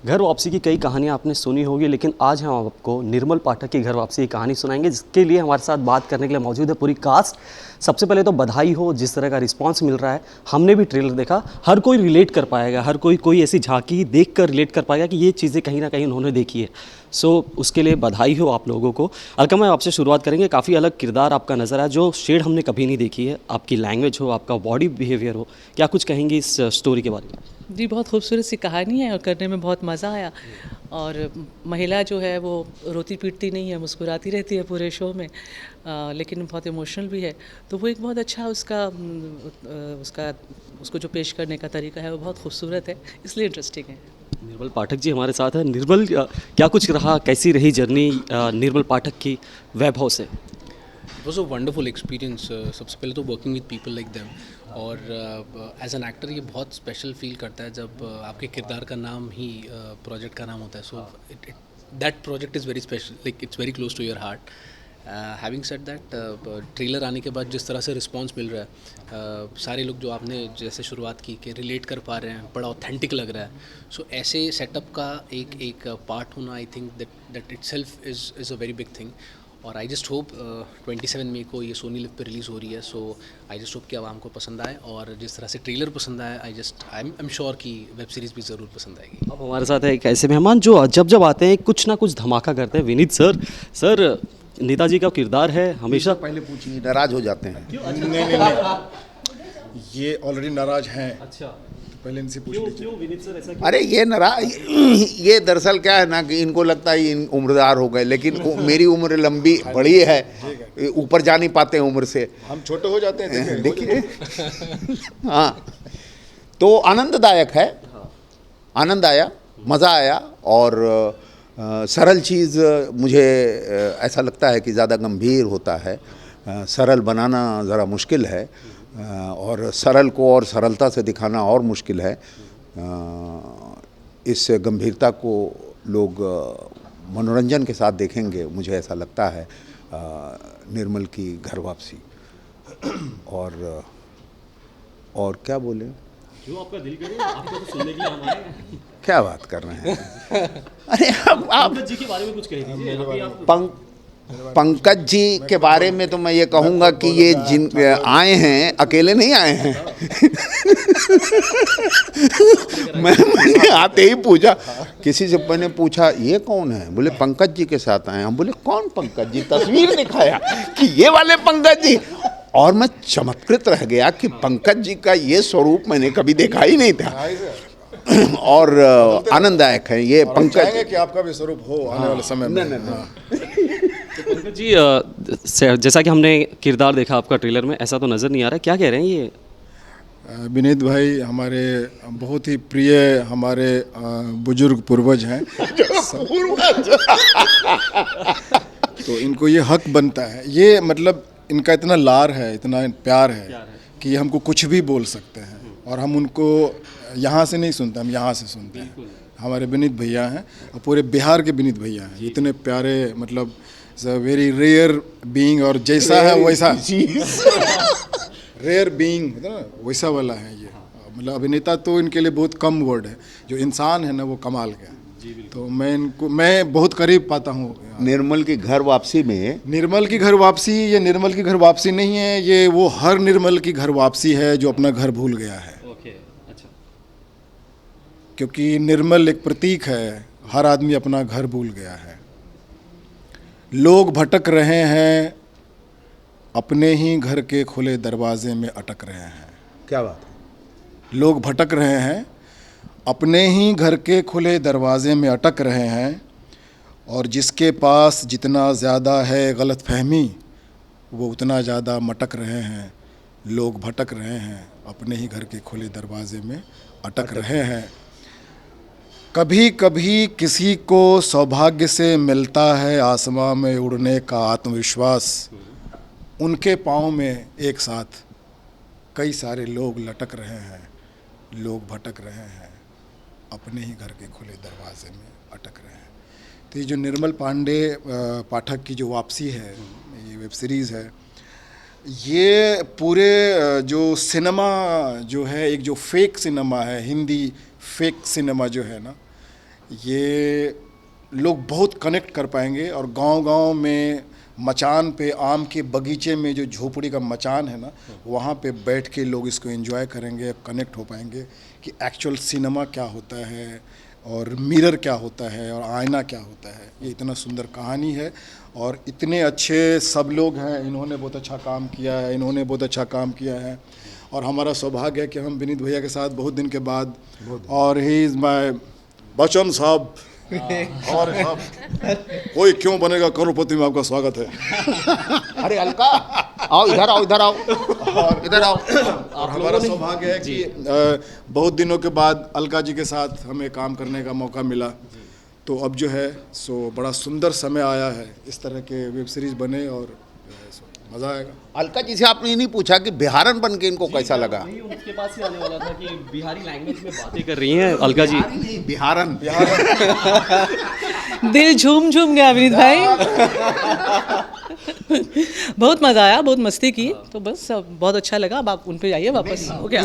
घर वापसी की कई कहानियां आपने सुनी होगी, लेकिन आज हम आपको निर्मल पाठक की घर वापसी की कहानी सुनाएंगे, जिसके लिए हमारे साथ बात करने के लिए मौजूद है पूरी कास्ट। सबसे पहले तो बधाई हो, जिस तरह का रिस्पांस मिल रहा है। हमने भी ट्रेलर देखा, हर कोई रिलेट कर पाएगा, हर कोई ऐसी झांकी देख कर रिलेट कर पाएगा कि ये चीज़ें कहीं ना कहीं उन्होंने देखी है। सो उसके लिए बधाई हो आप लोगों को। अलका मैम, आपसे शुरुआत करेंगे। काफ़ी अलग किरदार आपका नज़र आया, जो शेड हमने कभी नहीं देखी है। आपकी लैंग्वेज हो, आपका बॉडी बिहेवियर हो, क्या कुछ कहेंगी इस स्टोरी के बारे में? जी, बहुत खूबसूरत सी कहानी है और करने में बहुत मज़ा आया। और महिला जो है वो रोती पीटती नहीं है, मुस्कुराती रहती है पूरे शो में, लेकिन बहुत इमोशनल भी है। तो वो एक बहुत अच्छा उसको जो पेश करने का तरीका है वो बहुत खूबसूरत है, इसलिए इंटरेस्टिंग है। निर्मल पाठक जी हमारे साथ हैं। निर्मल, क्या कुछ रहा, कैसी रही जर्नी निर्मल पाठक की वैभव से? It was a wonderful experience. सबसे पहले तो working with people like them, और एज एन एक्टर ये बहुत स्पेशल फील करता है जब आपके किरदार का नाम ही प्रोजेक्ट का नाम होता है। So that project is very special, like it's very close to your heart. Having said that, trailer आने के बाद जिस तरह से रिस्पांस मिल रहा है, सारे लोग जो आपने जैसे शुरुआत की कि रिलेट कर पा रहे हैं, बड़ा ऑथेंटिक लग रहा है। सो ऐसे सेटअप का एक पार्ट होना, I think that itself is a very big thing. और आई जस्ट होप 27 मई को ये सोनी लिव पे रिलीज़ हो रही है। सो आई जस्ट होप कि आवाम को पसंद आए, और जिस तरह से ट्रेलर पसंद आए, आई एम श्योर कि वेब सीरीज़ भी ज़रूर पसंद आएगी। अब हमारे साथ है एक ऐसे मेहमान जो जब जब आते हैं कुछ ना कुछ धमाका करते हैं। विनीत सर, सर नेताजी का किरदार है हमेशा। पहले पूछिए, नाराज हो जाते हैं। नहीं, ये ऑलरेडी नाराज हैं। अच्छा, पहले इनसे पूछ लीजिए। क्यों विनीत सर ऐसा? अरे ये नाराज, ये दरअसल क्या है ना कि इनको लगता है इन उम्रदार हो गए, लेकिन मेरी उम्र लंबी बड़ी है, ऊपर जा नहीं पाते हैं उम्र से। हम छोटे हो जाते हैं, देखिए। हाँ, तो आनंददायक है, आनंद आया, मज़ा आया। और सरल चीज़ मुझे ऐसा लगता है कि ज़्यादा गंभीर होता है, सरल बनाना ज़रा मुश्किल है, और सरल को और सरलता से दिखाना और मुश्किल है। इस गंभीरता को लोग मनोरंजन के साथ देखेंगे, मुझे ऐसा लगता है। निर्मल की घर वापसी, और क्या बोले, जो आपका दिल करे, आपको तो सुनने के लिए हम आए हैं। क्या बात कर रहे हैं? अरे अब आप पंकज जी के बारे में कुछ कह दीजिए। अभी आप पंकज जी के बारे में तो मैं ये कहूँगा कि ये जिन आए हैं, अकेले नहीं आए हैं। मैंने आते ही पूछा, किसी से मैंने पूछा ये कौन है, बोले पंकज जी के साथ आए। हम बोले कौन पंकज जी, तस्वीर दिखाया कि ये वाले पंकज जी, और मैं चमत्कृत रह गया कि पंकज जी का ये स्वरूप मैंने कभी देखा ही नहीं था। और आनंददायक है ये पंकज कि आपका भी स्वरूप हो आने वाले समय में। तो पंकज जी, जैसा कि हमने किरदार देखा आपका ट्रेलर में, ऐसा तो नज़र नहीं आ रहा, क्या कह रहे हैं ये? विनीत भाई हमारे बहुत ही प्रिय, हमारे बुजुर्ग पूर्वज हैं। तो इनको ये हक बनता है, ये मतलब इनका इतना लार है, इतना प्यार है कि हमको कुछ भी बोल सकते हैं, और हम उनको यहाँ से नहीं सुनते, हम यहाँ से सुनते हैं। हमारे विनीत भैया हैं, और पूरे बिहार के विनीत भैया हैं, इतने प्यारे, मतलब वेरी रेयर बीइंग, और जैसा है वैसा रेयर बीइंग होता है ना, वैसा वाला है ये। मतलब अभिनेता तो इनके लिए बहुत कम वर्ड है, जो इंसान है ना वो कमाल का है। तो मैं बहुत करीब पाता हूँ। निर्मल की घर वापसी में, निर्मल की घर वापसी, ये निर्मल की घर वापसी नहीं है, ये वो हर निर्मल की घर वापसी है जो अपना घर भूल गया है। ओके, अच्छा। क्योंकि निर्मल एक प्रतीक है, हर आदमी अपना घर भूल गया है। लोग भटक रहे हैं, अपने ही घर के खुले दरवाजे में अटक रहे हैं। क्या बात है? लोग भटक रहे हैं, अपने ही घर के खुले दरवाजे में अटक रहे हैं, और जिसके पास जितना ज़्यादा है गलतफहमी, वो उतना ज़्यादा मटक रहे हैं। लोग भटक रहे हैं, अपने ही घर के खुले दरवाजे में अटक रहे हैं। कभी कभी किसी को सौभाग्य से मिलता है आसमां में उड़ने का आत्मविश्वास, उनके पाँव में एक साथ कई सारे लोग लटक रहे हैं। लोग भटक रहे हैं, अपने ही घर के खुले दरवाजे में अटक रहे हैं। तो ये जो निर्मल पांडे पाठक की जो वापसी है, ये वेब सीरीज़ है, ये पूरे जो सिनेमा जो है, एक जो फेक सिनेमा है, हिंदी फेक सिनेमा जो है ना, ये लोग बहुत कनेक्ट कर पाएंगे। और गांव-गांव में मचान पे, आम के बगीचे में जो झोपड़ी का मचान है ना, वहाँ पे बैठ के लोग इसको एंजॉय करेंगे, कनेक्ट हो पाएंगे कि एक्चुअल सिनेमा क्या होता है और मिरर क्या होता है और आईना क्या होता है। ये इतना सुंदर कहानी है और इतने अच्छे सब लोग हैं, इन्होंने बहुत अच्छा काम किया है, इन्होंने बहुत अच्छा काम किया है। और हमारा सौभाग्य है कि हम विनीत भैया के साथ बहुत दिन के बाद, और ही इज़ माय बच्चन साहब, और साहब कोई क्यों बनेगा करोड़पति में आपका स्वागत है। अरे अलका, आओ इधर आओ, इधर आओ, इधर आओ। और हमारा सौभाग्य है कि बहुत दिनों के बाद अलका जी के साथ हमें काम करने का मौका मिला। तो अब जो है सो बड़ा सुंदर समय आया है, इस तरह के वेब सीरीज़ बने और जो है सो मज़ा आएगा। अलका जी से आपने ये नहीं पूछा कि बिहारन बन के इनको कैसा लगा? वही उनके पास ही आने वाला था कि बिहारी लैंग्वेज में बातें कर रही हैं अलका जी। नहीं, बिहारन। दिल झूम झूम गया विनीत भाई। बहुत मज़ा आया, बहुत मस्ती की, तो बस बहुत अच्छा लगा। अब आप उन पे जाइए वापस, हो गया।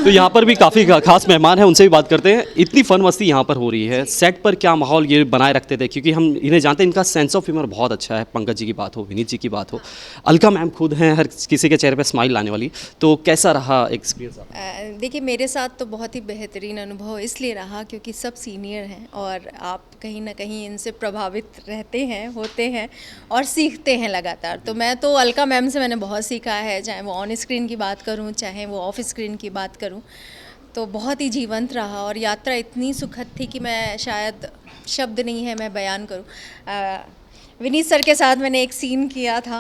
तो यहाँ पर भी काफ़ी खास मेहमान हैं, उनसे भी बात करते हैं। इतनी फन मस्ती यहाँ पर हो रही है, सेट पर क्या माहौल ये बनाए रखते थे, क्योंकि हम इन्हें जानते हैं, इनका सेंस ऑफ ह्यूमर बहुत अच्छा है। पंकज जी की बात हो, विनीत जी की बात हो, अलका मैम खुद हैं हर किसी के चेहरे पर स्माइल लाने वाली। तो कैसा रहा एक्सपीरियंस? देखिए, मेरे साथ तो बहुत ही बेहतरीन अनुभव इसलिए रहा क्योंकि सब सीनियर हैं और आप कहीं ना कहीं इनसे प्रभावित रहते हैं, होते हैं और सीखते हैं लगातार। तो मैं तो अलका मैम से मैंने बहुत सीखा है, चाहे वो ऑन स्क्रीन की बात करूं, चाहे वो ऑफ स्क्रीन की बात करूं। तो बहुत ही जीवंत रहा और यात्रा इतनी सुखद थी कि मैं शायद शब्द नहीं है मैं बयान करूं। विनीत सर के साथ मैंने एक सीन किया था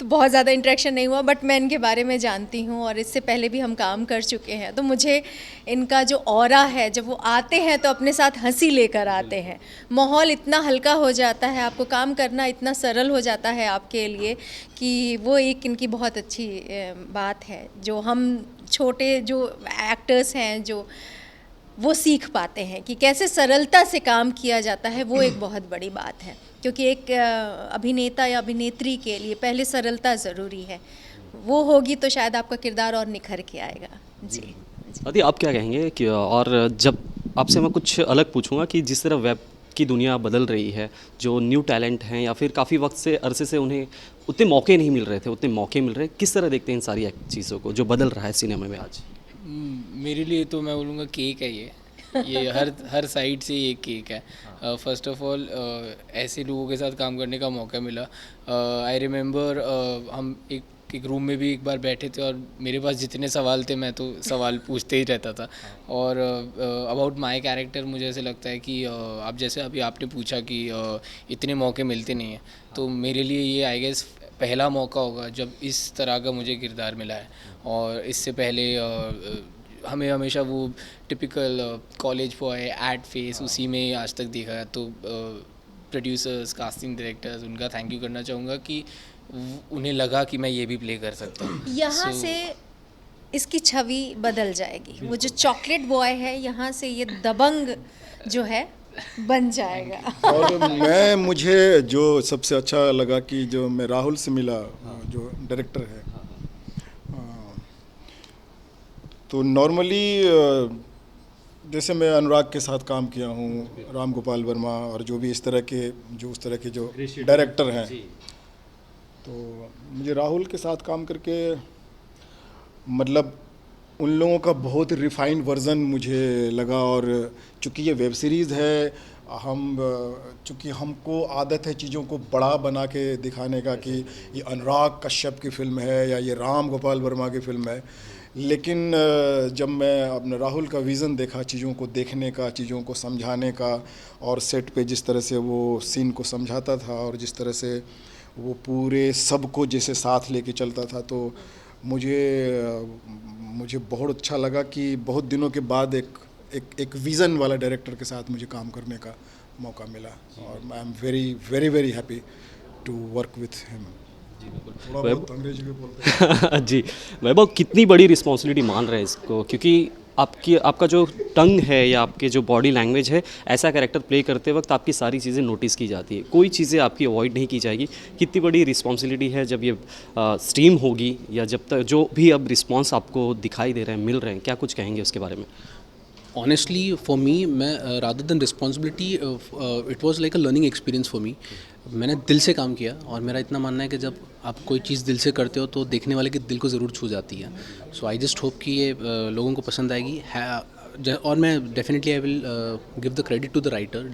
तो बहुत ज़्यादा इंटरेक्शन नहीं हुआ, बट मैं इनके बारे में जानती हूँ और इससे पहले भी हम काम कर चुके हैं। तो मुझे इनका जो ऑरा है, जब वो आते हैं तो अपने साथ हंसी लेकर आते हैं, माहौल इतना हल्का हो जाता है, आपको काम करना इतना सरल हो जाता है आपके लिए कि वो एक इनकी बहुत अच्छी बात है जो हम छोटे जो एक्टर्स हैं जो वो सीख पाते हैं कि कैसे सरलता से काम किया जाता है। वो एक बहुत बड़ी बात है क्योंकि एक अभिनेता या अभिनेत्री के लिए पहले सरलता ज़रूरी है, वो होगी तो शायद आपका किरदार और निखर के आएगा। जी अदी, आप क्या कहेंगे कि, और जब आपसे मैं कुछ अलग पूछूंगा कि जिस तरह वेब की दुनिया बदल रही है, जो न्यू टैलेंट हैं या फिर काफ़ी वक्त से अरसे से उन्हें उतने मौके नहीं मिल रहे थे, उतने मौके मिल रहे हैं, किस तरह देखते हैं इन सारी चीज़ों को जो बदल रहा है सिनेमा में आज? मेरे लिए तो मैं बोलूँगा केक है ये हर साइड से ये केक है। फर्स्ट ऑफ ऑल ऐसे लोगों के साथ काम करने का मौका मिला। आई रिमेंबर हम एक रूम में भी एक बार बैठे थे और मेरे पास जितने सवाल थे मैं तो सवाल पूछते ही रहता था। और अबाउट माय कैरेक्टर मुझे ऐसे लगता है कि आप जैसे अभी आपने पूछा कि इतने मौके मिलते नहीं हैं, तो मेरे लिए ये आई गेस पहला मौका होगा जब इस तरह का मुझे किरदार मिला है। और इससे पहले हमें हमेशा वो टिपिकल कॉलेज बॉय एड फेस उसी में आज तक देखा है। तो प्रोड्यूसर्स, कास्टिंग डायरेक्टर्स, उनका थैंक यू करना चाहूँगा कि उन्हें लगा कि मैं ये भी प्ले कर सकता हूँ। यहाँ से इसकी छवि बदल जाएगी। वो जो चॉकलेट बॉय है यहाँ से ये दबंग जो है बन जाएगा। और मुझे जो सबसे अच्छा लगा कि जो मैं राहुल से मिला, जो डायरेक्टर है, तो नॉर्मली जैसे मैं अनुराग के साथ काम किया हूँ, राम गोपाल वर्मा और जो भी इस तरह के जो डायरेक्टर हैं, तो मुझे राहुल के साथ काम करके मतलब उन लोगों का बहुत रिफाइंड वर्जन मुझे लगा। और चूँकि ये वेब सीरीज़ है, चूँकि हमको आदत है चीज़ों को बड़ा बना के दिखाने का कि ये अनुराग कश्यप की फ़िल्म है या ये राम गोपाल वर्मा की फ़िल्म है, लेकिन जब मैं अपने राहुल का विज़न देखा, चीज़ों को देखने का, चीज़ों को समझाने का, और सेट पे जिस तरह से वो सीन को समझाता था और जिस तरह से वो पूरे सबको जैसे साथ लेके चलता था, तो मुझे बहुत अच्छा लगा कि बहुत दिनों के बाद एक विज़न वाला डायरेक्टर के साथ मुझे काम करने का मौका मिला। और I am very very very happy to work with him. थोड़ा बहुत अंग्रेजी में बोलते हैं। जी वैभव, कितनी बड़ी रिस्पॉन्सिबिलिटी मान रहे हैं इसको, क्योंकि आपका जो टंग है या आपके जो बॉडी लैंग्वेज है, ऐसा कैरेक्टर प्ले करते वक्त आपकी सारी चीज़ें नोटिस की जाती है, कोई चीज़ें आपकी अवॉइड नहीं की जाएगी। कितनी बड़ी रिस्पॉन्सिबिलिटी है जब ये स्ट्रीम होगी या जब तक जो भी अब रिस्पॉन्स आपको दिखाई दे रहे हैं, मिल रहे हैं, क्या कुछ कहेंगे उसके बारे में? ऑनेस्टली फॉर मी, मैं rather than responsibility, it was like a learning experience for me. मैंने दिल से काम किया और मेरा इतना मानना है कि जब आप कोई चीज़ दिल से करते हो तो देखने वाले के दिल को ज़रूर छू जाती है। सो आई जस्ट होप कि ये लोगों को पसंद आएगी और मैं definitely I will give the credit to the writer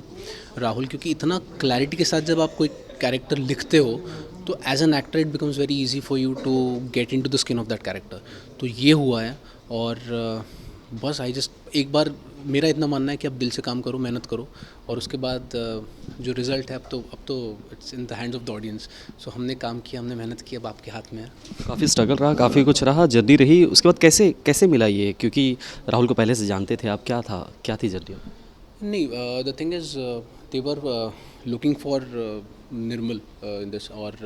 Rahul, क्योंकि इतना क्लैरिटी के साथ जब आप कोई कैरेक्टर लिखते हो तो as an actor it becomes very easy for you to get into the skin of that character. तो ये हुआ है और बस आई जस्ट एक बार मेरा इतना मानना है कि आप दिल से काम करो, मेहनत करो और उसके बाद जो रिज़ल्ट है अब तो it's in the hands of the audience. So हमने काम किया, हमने मेहनत की, अब आपके हाथ में है। काफ़ी स्ट्रगल रहा, काफ़ी कुछ रहा, जर्नी रही, उसके बाद कैसे मिला ये? क्योंकि राहुल को पहले से जानते थे आप, क्या थी जर्नी? नहीं, the thing is they were looking for Nirmal in this और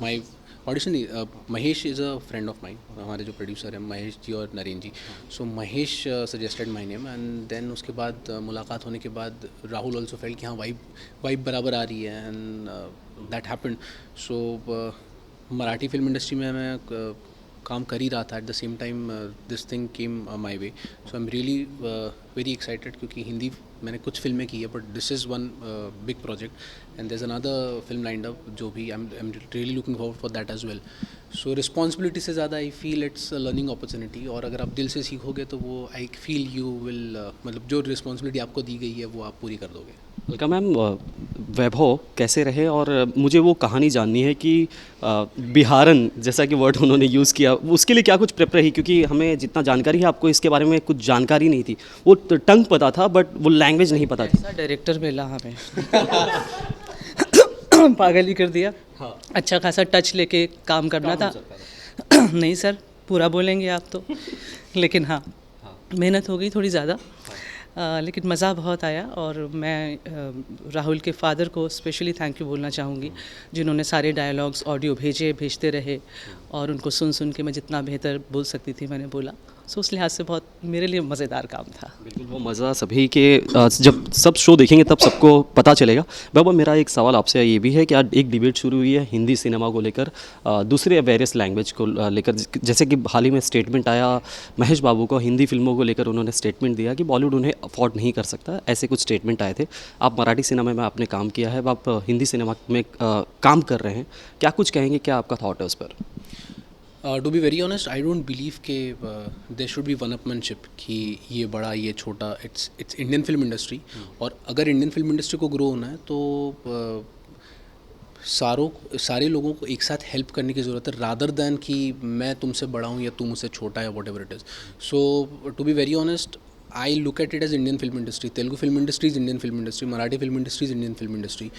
my audition. Mahesh is a friend of mine, हमारे जो प्रोड्यूसर हैं महेश जी और Naren ji. So Mahesh suggested my name and then उसके बाद मुलाकात होने के बाद राहुल ऑल्सो फेल्ट कि हाँ वाइब बराबर आ रही है and that happened. So Marathi film industry में मैं काम कर ही रहा था, at the same time this thing came my way. So I am really very excited, क्योंकि हिंदी मैंने कुछ फिल्में की है but this is one big project and there is another film lined up जो भी I am really looking forward for that as well. So responsibility से ज़्यादा I feel it's a learning opportunity, और अगर आप दिल से सीखोगे तो वो आई फील यू विल मतलब जो रिस्पॉन्सिबिलिटी आपको दी गई है वो आप पूरी कर दोगे। अलका मैम, वैभव कैसे रहे? और मुझे वो कहानी जाननी है कि बिहारन जैसा कि वर्ड उन्होंने यूज़ किया, उसके लिए क्या कुछ प्रेप रही? क्योंकि हमें जितना जानकारी है आपको इसके बारे में कुछ जानकारी नहीं थी, वो टंग पता था बट वो लैंग्वेज नहीं पता थी। ऐसा डायरेक्टर मिला हमें पागल ही कर दिया। हाँ। अच्छा खासा टच लेके काम करना था। नहीं सर, पूरा बोलेंगे आप तो। लेकिन हाँ, मेहनत हो गई थोड़ी ज़्यादा, लेकिन मज़ा बहुत आया। और मैं राहुल के फादर को स्पेशली थैंक यू बोलना चाहूँगी, जिन्होंने सारे डायलॉग्स ऑडियो भेजते रहे और उनको सुन के मैं जितना बेहतर बोल सकती थी मैंने बोला। सो उस लिहाज से बहुत मेरे लिए मज़ेदार काम था। बिल्कुल, वो मज़ा सभी के जब सब शो देखेंगे तब सबको पता चलेगा। बाबा, मेरा एक सवाल आपसे ये भी है कि आज एक डिबेट शुरू हुई है हिंदी सिनेमा को लेकर, दूसरे वेरियस लैंग्वेज को लेकर, जैसे कि हाल ही में स्टेटमेंट आया महेश बाबू को, हिंदी फिल्मों को लेकर उन्होंने स्टेटमेंट दिया कि बॉलीवुड उन्हें अफोर्ड नहीं कर सकता, ऐसे कुछ स्टेटमेंट आए थे। आप मराठी सिनेमा में आपने काम किया है, अब आप हिंदी सिनेमा में काम कर रहे हैं, क्या कुछ कहेंगे, क्या आपका थॉट है उस पर? To be very honest, I don't believe के there should be one upmanship कि ये बड़ा ये छोटा। इट्स इंडियन फिल्म इंडस्ट्री, और अगर इंडियन फिल्म इंडस्ट्री को ग्रो होना है तो सारे लोगों को एक साथ हेल्प करने की ज़रूरत है, रादर दैन कि मैं तुमसे बड़ा हूँ या तुम मुझसे छोटा है, whatever it is. So to be very honest, I look at it as Indian film industry. Telugu film industry is Indian film industry, Marathi film industry is Indian film industry,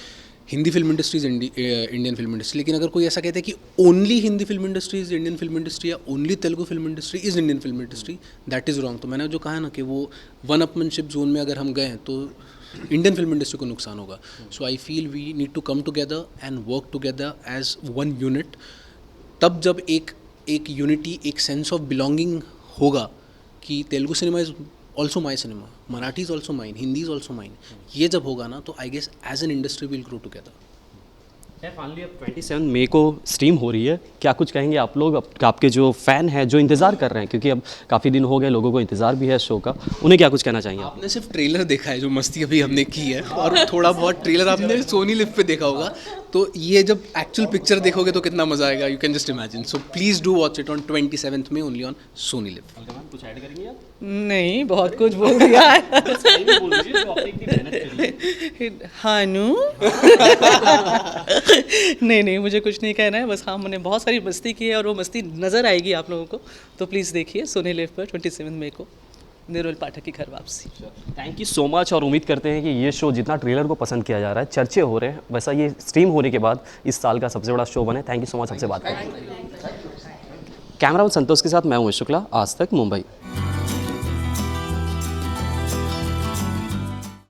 Hindi film industry is Indian film industry. लेकिन अगर कोई ऐसा कहता है कि only Hindi film industry is Indian film industry या only Telugu film industry is Indian film industry, that is wrong. तो मैंने जो कहा ना कि वो वन अपमैनशिप जोन में अगर हम गए तो इंडियन फिल्म इंडस्ट्री को नुकसान होगा। So I feel we need to come together and work together as one unit. तब जब एक यूनिटी, एक सेंस ऑफ बिलोंगिंग होगा कि Telugu cinema is also my cinema, Marathi is also mine, Hindi is also mine, ये जब होगा ना तो I guess as an industry will grow together. Finally अब 27 मई को स्ट्रीम हो रही है, क्या कुछ कहेंगे आप लोग, आपके जो फ़ैन हैं जो इंतज़ार कर रहे हैं, क्योंकि अब काफ़ी दिन हो गए, लोगों को इंतज़ार भी है शो का, उन्हें क्या कुछ कहना चाहेंगे आप? आपने सिर्फ ट्रेलर देखा है जो मस्ती अभी हमने की है, और थोड़ा बहुत ट्रेलर आपने सोनी लिव पे देखा होगा, तो ये जब एक्चुअल पिक्चर देखोगे तो कितना मज़ा आएगा, you can just imagine. So please do watch it on 27 में ओनली ऑन सोनी लिव। कुछ ऐड करेंगे आप? नहीं, बहुत कुछ बोल दिया है। हाँ नू नहीं, मुझे कुछ नहीं कहना है, बस हाँ मैंने बहुत सारी मस्ती की है और वो मस्ती नज़र आएगी आप लोगों को, तो प्लीज़ देखिए सोनी लिव पर 27 मई को निर्मल पाठक की घर वापसी। थैंक यू सो मच, और उम्मीद करते हैं कि ये शो जितना ट्रेलर को पसंद किया जा रहा है, चर्चे हो रहे हैं, वैसा ये स्ट्रीम होने के बाद इस साल का सबसे बड़ा शो बने। थैंक यू सो मच हमसे बात करने। कैमरा संतोष के साथ मैं हूँ शुक्ला, आज तक मुंबई।